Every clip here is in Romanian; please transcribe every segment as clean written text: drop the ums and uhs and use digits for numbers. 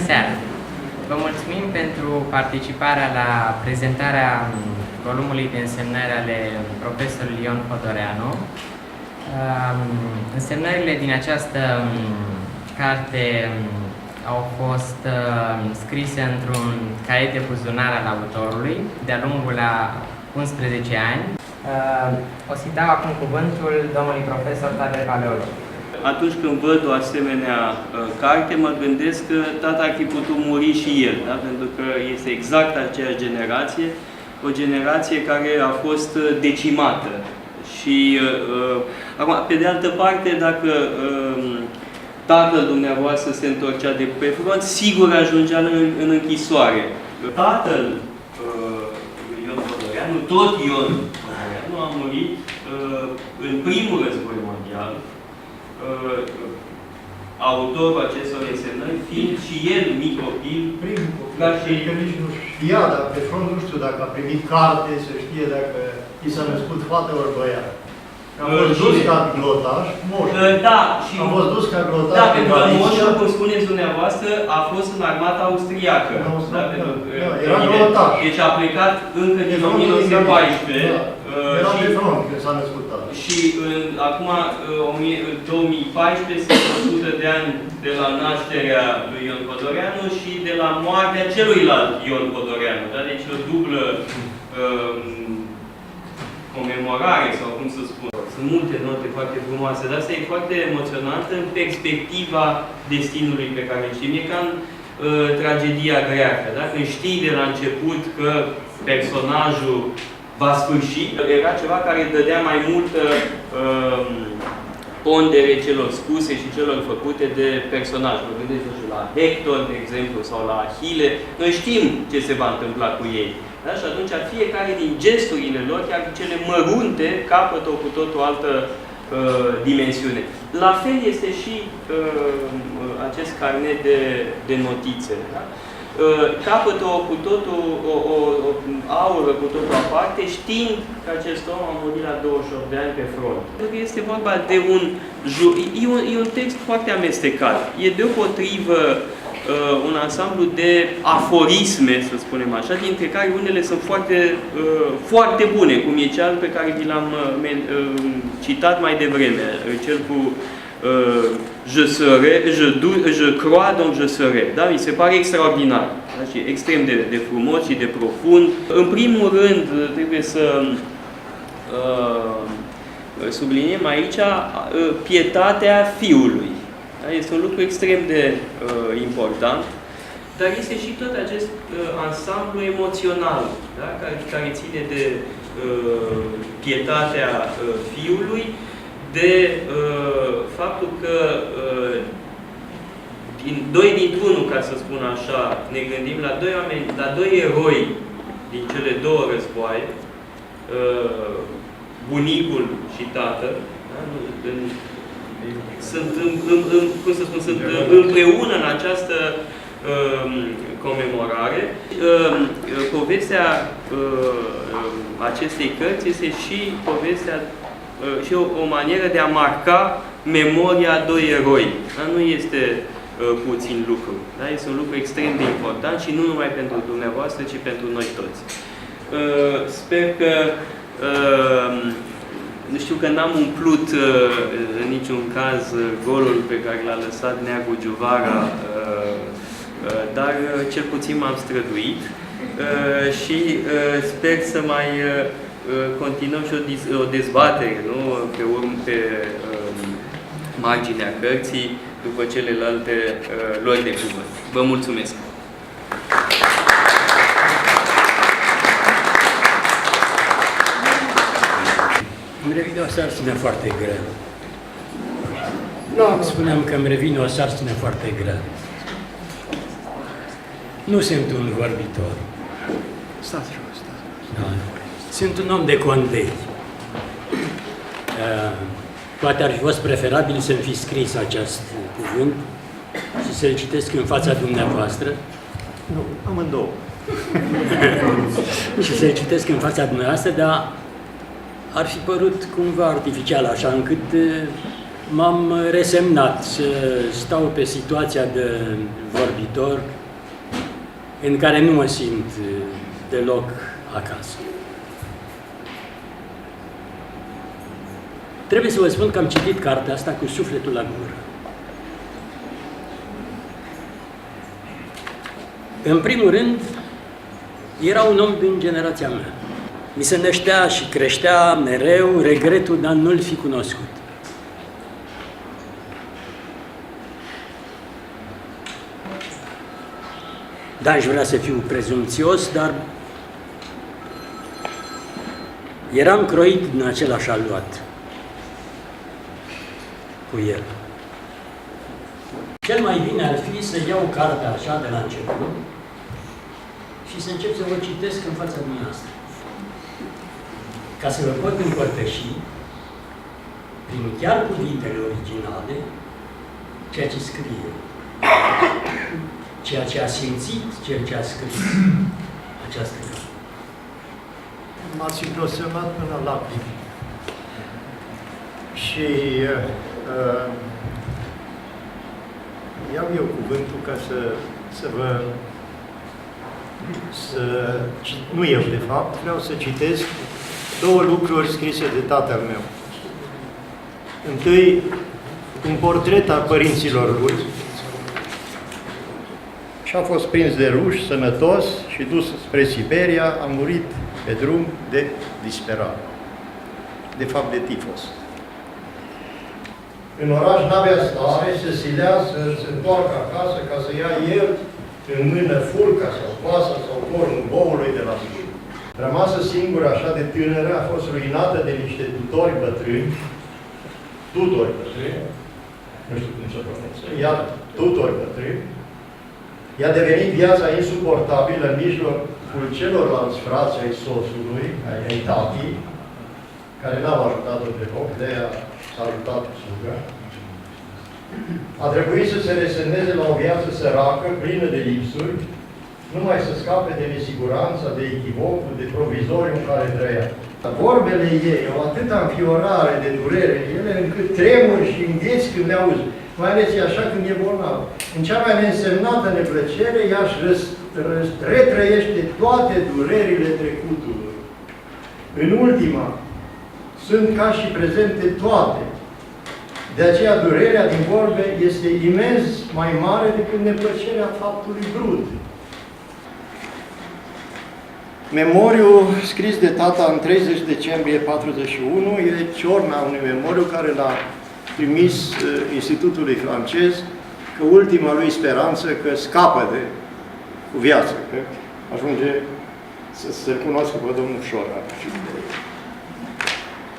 seara! Vă mulțumim pentru participarea la prezentarea volumului de însemnări ale profesorului Ion Podoreanu. Însemnările din această carte au fost scrise într-un caiet de buzunar al autorului de-a lungul a 11 ani. O să dau acum cuvântul domnului profesor Tader Paleolo. Atunci când văd o asemenea carte, mă gândesc că tata ar fi putut muri și el, da? Pentru că este exact aceeași generație, o generație care a fost decimată. Și, acum, pe de altă parte, dacă tatăl dumneavoastră se întorcea de pe front, sigur ajungea în închisoare. Tatăl Ion Podoreanu, tot Ion Podoreanu, a murit în primul război mondial, autorul acestor însemnări, fiind și el mic copil. Primul copil, că nici nu știa, dar pe front nu știu dacă a primit carte, să știe dacă i s-a născut fată ori băiat. Am fost dus ca glotaș, moș. Da, și am fost dus ca glotaș. Da, pentru că moșul, cum spuneți dumneavoastră, a fost în armata austriacă. Da, era glotaș. Deci a plecat încă din 1914. Era pe front când s-a născut tata. Și acum, 2014, sunt 100 de ani de la nașterea lui Ion Podoreanu și de la moartea celuilalt Ion Podoreanu. Da? Deci o dublă comemorare, sau cum să spun. Sunt multe note foarte frumoase, dar asta e foarte emoționant în perspectiva destinului pe care îl știm. E ca în tragedia greacă. Da? Când știi de la început că personajul va sfârși, era ceva care dădea mai multă pondere celor spuse și celor făcute de personaj. Mă gândesc, nu știu, la Hector, de exemplu, sau la Achille. Noi știm ce se va întâmpla cu ei. Da? Și atunci fiecare din gesturile lor, chiar cele mărunte, capătă o cu totul altă dimensiune. La fel este și acest carnet de notițe. Da? Capătă o cu totul, o aură cu totul aparte, știind că acest om a murit la 28 de ani pe front. Este vorba de un text foarte amestecat. E deopotrivă un ansamblu de aforisme, să spunem așa, dintre care unele sunt foarte, foarte bune, cum e cel pe care vi l-am citat mai devreme, cel cu je crois, donc je serai. Da? Mi se pare extraordinar. Da? Și extrem de frumos și de profund. În primul rând, trebuie să subliniem aici pietatea fiului. Da? Este un lucru extrem de important, dar este și tot acest ansamblu emoțional, da? care ține de pietatea fiului, de faptul că doi dintr-unul, ca să spun așa, ne gândim la doi oameni, la doi eroi din cele două războaie, bunicul și tatăl, da? Sunt, cum să spun, sunt împreună în această comemorare. Povestea acestei cărți este și povestea și o manieră de a marca memoria a doi eroi. Dar nu este puțin lucru. Da? Este un lucru extrem de important și nu numai pentru dumneavoastră, ci pentru noi toți. Sper că nu știu că n-am umplut în niciun caz golul pe care l-a lăsat Neagu Giuvara, dar cel puțin m-am străduit și sper să mai continuăm și o dezbatere, nu? Pe marginea cărții, după celelalte luări de cuvânt. Vă mulțumesc! Îmi revine o sarcină foarte grea. Spuneam că îmi revine o sarcină foarte grea. Nu sunt un vorbitor. Stați jos, da. Sunt un om de condei. Poate ar fi fost preferabil să-mi fi scris acest cuvânt și să-l citesc în fața dumneavoastră. Nu, amândouă. Și să-l citesc în fața dumneavoastră, dar ar fi părut cumva artificial, așa încât m-am resemnat să stau pe situația de vorbitor în care nu mă simt deloc acasă. Trebuie să vă spun că am citit cartea asta cu sufletul la gură. În primul rând, era un om din generația mea. Mi se năștea și creștea mereu regretul de a nu-l fi cunoscut. Da, aș vrea să fiu prezumțios, dar eram croit din același aluat cu el. Cel mai bine ar fi să iau cartea așa de la început și să încep să vă citesc în fața dumneavoastră, ca să vă pot împărtăși prin chiar cuvintele originale ceea ce scrie, ceea ce a simțit, ceea ce a scris această carte. M-ați impresionat până la lacrimi. Și iau eu cuvântul ca să vă... nu eu, de fapt, vreau să citesc două lucruri scrise de tatăl meu. Întâi, un portret al părinților lui, și a fost prins de ruși, sănătos și dus spre Siberia, a murit pe drum de disperare, de fapt de tifos. În oraș n-avea stare, se silea să se întoarcă acasă ca să ia el în mână furca sau coasa sau cornul boului de la sus. Rămasă singură așa de tânără, a fost ruinată de niște tutori bătrâni, nu știu cum se pronunță, tutori bătrâni. I-a devenit viața insuportabilă în mijlocul celorlalți frați ai sosului, ai tatii, care n-au ajutat-o deloc, de-aia s-a luptat cu suga. A trebuit să se resemneze la o viață săracă, plină de lipsuri, numai să scape de nesiguranța, de echivocul, de provizoriu în care trăia. Vorbele ei au atâta înfiorare de durere în ele, încât tremuri și îngheți când le auzi. Mai ales e așa când e bolnav. În cea mai neînsemnată neplăcere, ea își retrăiește toate durerile trecutului. În ultima, sunt ca și prezente toate. De aceea durerea din vorbe este imens mai mare decât neplăcerea faptului brut. Memoriul scris de tata în 30 decembrie 1941 e ciorna unui memoriu care l-a trimis Institutului francez că ultima lui speranță că scapă de cu viață, că ajunge să se cunoască pe domnul Șora și de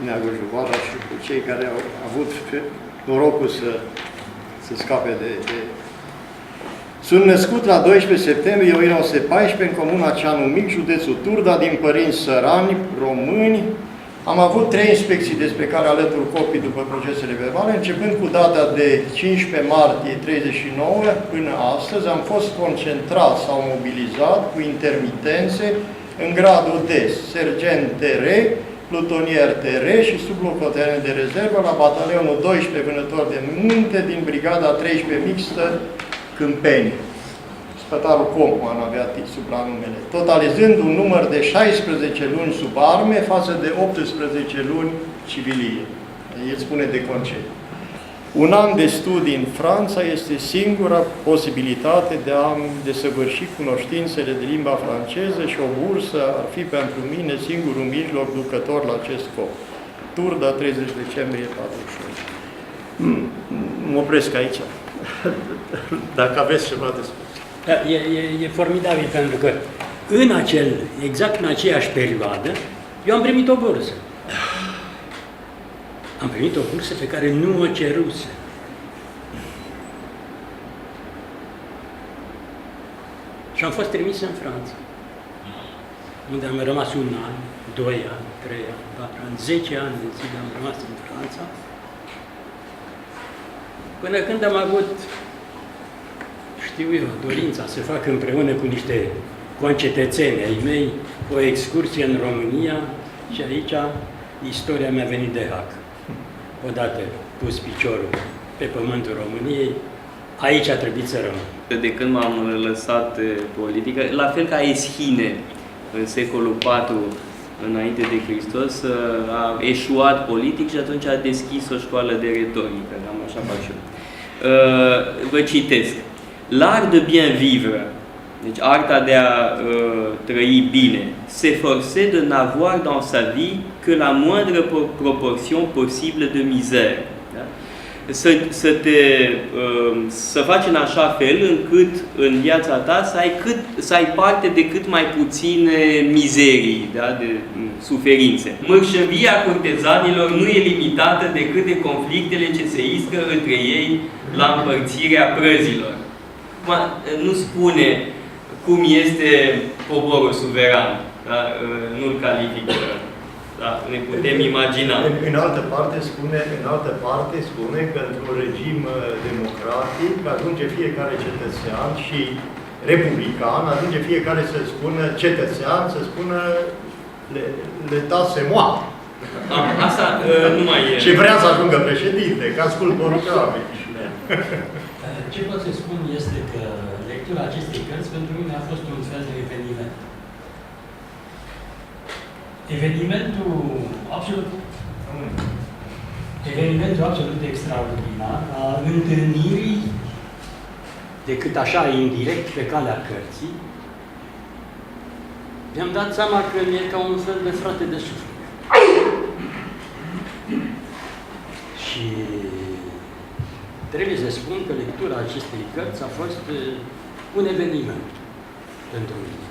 Neagul Juvara și cu cei care au avut norocul să scape de... Sunt născut la 12 septembrie 1914 în comuna Ceanu Mic, județul Turda, din părinți sărani, români. Am avut 3 inspecții despre care alătur copii după procesele verbale, începând cu data de 15 martie 1939 până astăzi. Am fost concentrat sau mobilizat cu intermitențe în gradul de sergent TR, plutonier TR și sublocotenent de rezervă la batalionul 12 Vânător de Munte din brigada 13 mixtă Câmpeni. Spătarul Compman avea supranumele, totalizând un număr de 16 luni sub arme față de 18 luni civilie. El spune de concediu. Un an de studii în Franța este singura posibilitate de a-mi desăvârși cunoștințele de limba franceză și o bursă ar fi pentru mine singurul mijloc ducător la acest scop. Turda, 30 decembrie 41. Mă opresc aici. Dacă aveți ceva de spus. E formidabil pentru că exact în aceeași perioadă, eu am primit o bursă. Am primit o bursă pe care nu o ceruse. Și am fost trimis în Franța, unde am rămas 1 an, 2 ani, 3 ani, 4 ani, 10 ani de zile am rămas în Franța, până când am avut, știu eu, dorința să fac împreună cu niște concetățeni ai mei o excursie în România și aici istoria mi-a venit de hac. odată pus piciorul pe pământul României, aici a trebuit să rămân. De când m-am lăsat politică, la fel ca Eschine, în secolul IV înainte de Hristos, a eșuat politic și atunci a deschis o școală de retorică. Cam așa fac și eu. Vă citesc. L'art de bien vivre, deci arta de a trăi bine, s'efforcer de n'avoir dans sa vie que la moindre proportion possible de misère. Da? Să faci în așa fel încât în viața ta să ai parte de cât mai puține mizerii, da? De suferințe. Mărșăvia curtezanilor nu e limitată decât de conflictele ce se iscă între ei la împărțirea prăzilor. Nu spune cum este poporul suveran, da? Nu-l califică. Da, ne putem imagina. În altă parte spune că într-un regim democratic ajunge fiecare cetățean și republican, ajunge fiecare cetățean să spună l'État c'est moi. Asta nu mai e. Și vrea să ajungă președinte, ca sculptorul Cravici. Ce pot să spun este că lectura acestei cărți pentru mine a fost un fel de eveniment. Evenimentul absolut extraordinar a întâlnirii, decât așa indirect pe calea cărții, mi-am dat seama că mi-e ca un fel de frate de suflet. Și trebuie să spun că lectura acestei cărți a fost un eveniment pentru mine.